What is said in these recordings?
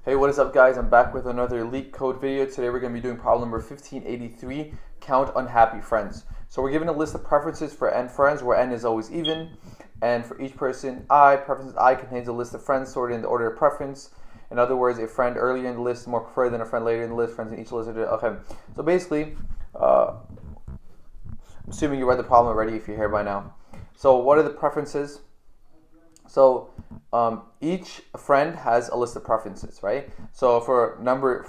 Hey, what is up guys? I'm back with another LeetCode video. Today we're going to be doing problem number 1583, count unhappy friends. So we're given a list of preferences for n friends where n is always even, and for each person preferences I contains a list of friends sorted in the order of preference. In other words, a friend earlier in the list is more preferred than a friend later in the list. Friends in each list are okay. So basically, I'm assuming you read the problem already if you're here by now. So what are the preferences? So each friend has a list of preferences, right? So for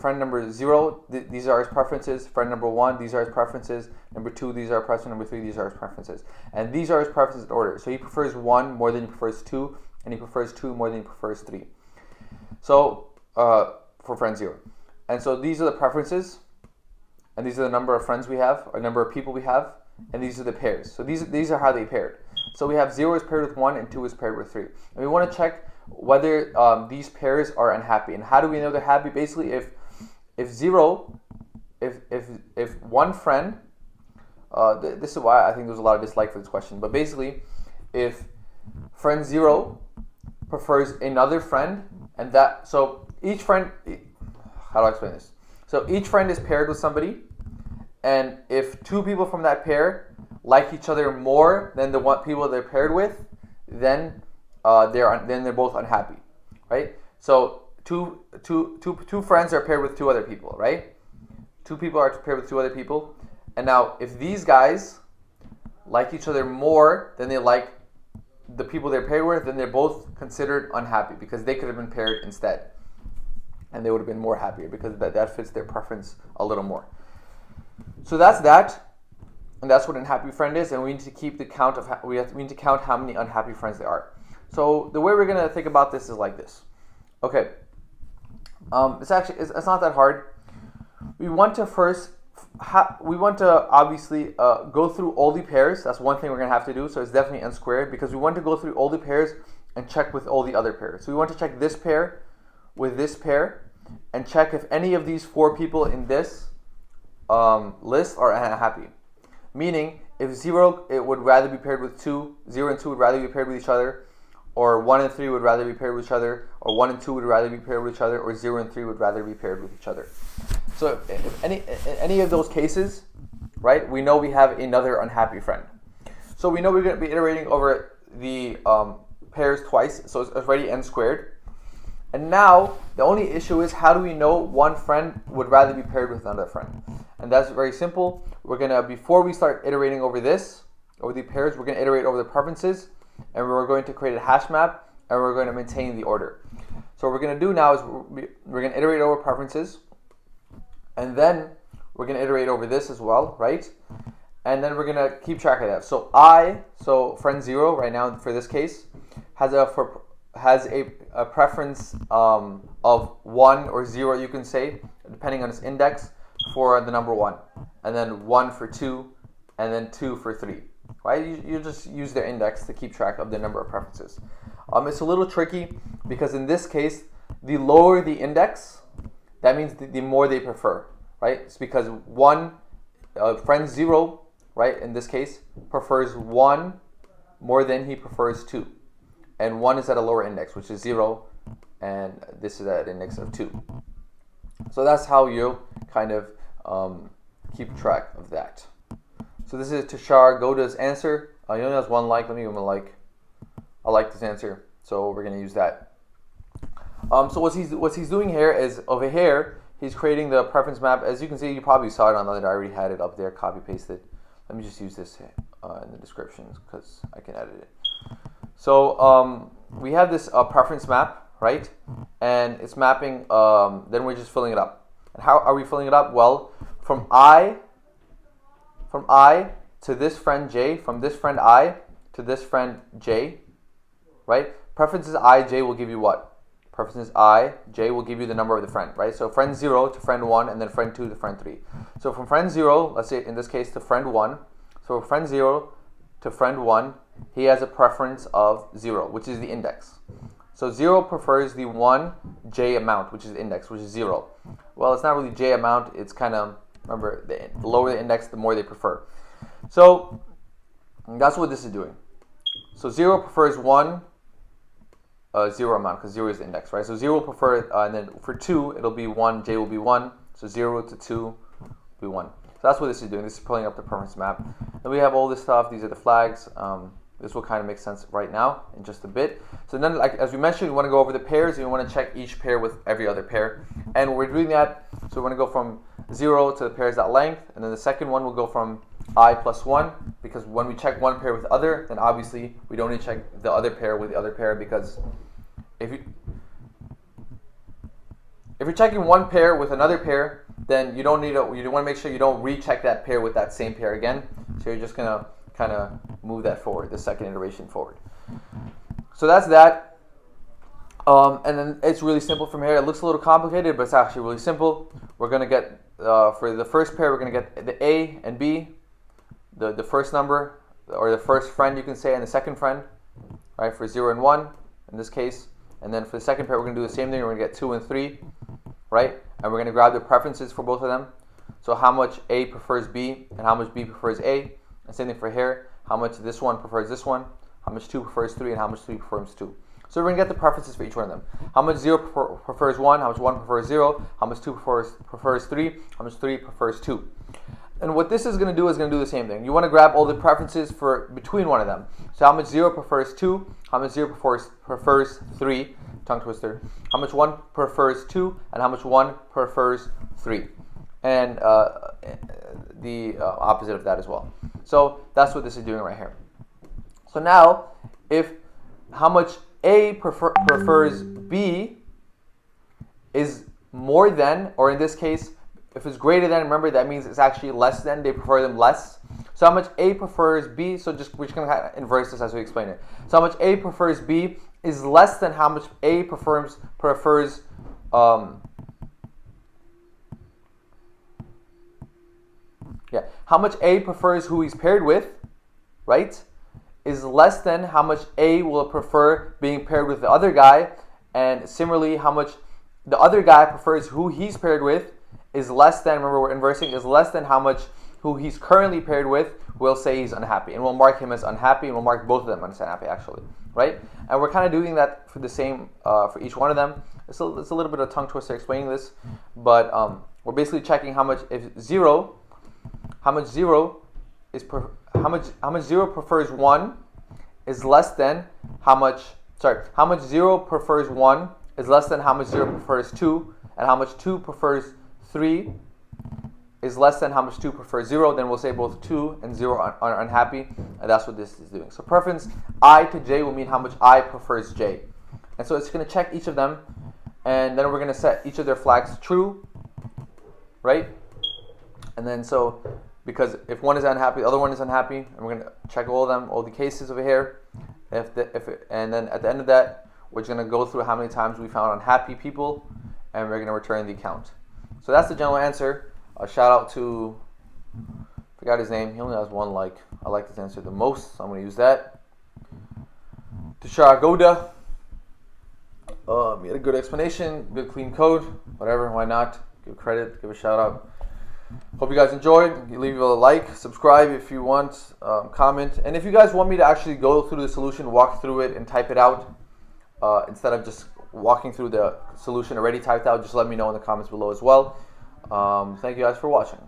friend number 0, these are his preferences. Friend number 1, these are his preferences. Number 2, these are preferences. Number 3, these are his preferences. And these are his preferences in order. So he prefers 1 more than he prefers 2, and he prefers 2 more than he prefers 3. So for friend 0. And so these are the preferences, and these are the number of friends we have, or number of people we have, and these are the pairs. So these are how they paired. So we have 0 is paired with 1 and 2 is paired with 3. And we want to check whether these pairs are unhappy. And how do we know they're happy? Basically, if one friend, this is why I think there's a lot of dislike for this question, but basically, if friend 0 prefers another friend, and so each friend, how do I explain this? So each friend is paired with somebody, and if 2 people from that pair like each other more than the people they're paired with, then they're both unhappy, right? So two friends are paired with 2 other people, right? 2 people are paired with 2 other people, and now if these guys like each other more than they like the people they're paired with, then they're both considered unhappy because they could have been paired instead, and they would have been more happier because that fits their preference a little more. So that's that. And that's what an unhappy friend is, and we need to keep the count of we need to count how many unhappy friends there are. So the way we're gonna think about this is like this. Okay, it's not that hard. We want to obviously go through all the pairs. That's one thing we're gonna have to do. So it's definitely n squared because we want to go through all the pairs and check with all the other pairs. So we want to check this pair with this pair and check if any of these 4 people in this list are unhappy. Meaning, if 0 it would rather be paired with 2, 0 and 2 would rather be paired with each other, or 1 and 3 would rather be paired with each other, or 1 and 2 would rather be paired with each other, or 0 and 3 would rather be paired with each other. So if any of those cases, right, we know we have another unhappy friend. So we know we're going to be iterating over the pairs twice, so it's already n squared. And now, the only issue is how do we know one friend would rather be paired with another friend? And that's very simple. We're going to, before we start iterating over the pairs, we're going to iterate over the preferences, and we're going to create a hash map, and we're going to maintain the order. So what we're going to do now is we're going to iterate over preferences, and then we're going to iterate over this as well, right? And then we're going to keep track of that. So friend 0 right now for this case has a preference of 1 or 0, you can say, depending on its index, for the number 1, and then 1 for 2, and then 2 for 3, right? You just use their index to keep track of the number of preferences. It's a little tricky because in this case, the lower the index, that means the more they prefer, right? It's because friend 0, right, in this case, prefers 1 more than he prefers 2. And 1 is at a lower index, which is 0, and this is at an index of 2. So that's how you kind of keep track of that. So this is Tashar Goda's answer. He only has 1 like. Let me give him a like. I like this answer, so we're going to use that. So what he's doing here is over here, he's creating the preference map. As you can see, you probably saw it on the other. I already had it up there, copy pasted. Let me just use this in the descriptions because I can edit it. So we have this preference map, right? And it's mapping, then we're just filling it up. And how are we filling it up? Well, from I to this friend J, from this friend I to this friend J, right? Preferences I, J will give you what? Preferences I, J will give you the number of the friend, right? So friend 0 to friend 1, and then friend 2 to friend 3. So from friend 0, let's say in this case to friend 1, so friend 0 to friend 1, he has a preference of 0, which is the index. So 0 prefers the 1 J amount, which is the index, which is 0. Well, it's not really J amount, it's kind of, remember, the lower the index, the more they prefer. So that's what this is doing. So 0 prefers 1 0 amount, because 0 is the index, right? So 0 will prefer, and then for 2, it'll be 1, j will be 1. So 0 to 2 will be 1. So that's what this is doing. This is pulling up the preference map. Then we have all this stuff. These are the flags. This will kind of make sense right now in just a bit. So then, like as we mentioned, we want to go over the pairs, and we want to check each pair with every other pair. And we're doing that, so we want to go from 0 to the pairs.length, and then the second one will go from I plus 1, because when we check one pair with other, then obviously we don't need to check the other pair with the other pair, because if you're checking one pair with another pair, then you don't need to, you want to make sure you don't recheck that pair with that same pair again. So you're just going to kind of move that forward, the second iteration forward. So that's that. And then it's really simple from here. It looks a little complicated, but it's actually really simple. We're going to get, for the first pair, we're going to get the A and B, the first number, or the first friend you can say, and the second friend, right, for 0 and 1 in this case. And then for the second pair, we're going to do the same thing. We're going to get 2 and 3, right? And we're going to grab the preferences for both of them. So how much A prefers B and how much B prefers A. And same thing for here. How much this one prefers this one, how much 2 prefers 3, and how much 3 prefers 2. So we're going to get the preferences for each one of them. How much 0 prefers 1, how much 1 prefers 0, how much 2 prefers 3, how much 3 prefers 2. And what this is going to do is going to do the same thing. You want to grab all the preferences for between one of them. So how much 0 prefers 2, how much 0 prefers 3, tongue twister, how much 1 prefers 2, and how much 1 prefers 3. And the opposite of that as well. So that's what this is doing right here. So now, if how much A prefers B is more than, or in this case, if it's greater than, remember that means it's actually less than, they prefer them less. So how much A prefers B, so we're just going to kind of inverse this as we explain it. So how much A prefers B is less than how much A prefers how much A prefers who he's paired with, right, is less than how much A will prefer being paired with the other guy. And similarly, how much the other guy prefers who he's paired with is less than, remember we're inversing, is less than how much who he's currently paired with will say he's unhappy. And we'll mark him as unhappy, and we'll mark both of them as unhappy actually, right? And we're kind of doing that for the same, for each one of them. It's a little bit of a tongue twister explaining this, but we're basically checking how much, if 0, how much 0 prefers 1 is less than how much 0 prefers 1 is less than how much 0 prefers 2, and how much 2 prefers 3 is less than how much 2 prefers 0, then we'll say both 2 and 0 are unhappy, and that's what this is doing. So preference I to J will mean how much I prefers J. And so it's going to check each of them, and then we're going to set each of their flags true, right? And then so, because if one is unhappy, the other one is unhappy, and we're going to check all of them, all the cases over here. And then at the end of that, we're just going to go through how many times we found unhappy people, and we're going to return the count. So that's the general answer. A shout out to, forgot his name, he only has 1 like. I like this answer the most, so I'm going to use that. To Sharagoda, he had a good explanation, good clean code, whatever, why not? Give credit, give a shout out. Hope you guys enjoyed. Leave a like, subscribe if you want, comment. And if you guys want me to actually go through the solution, walk through it, and type it out, instead of just walking through the solution already typed out, just let me know in the comments below as well. Thank you guys for watching.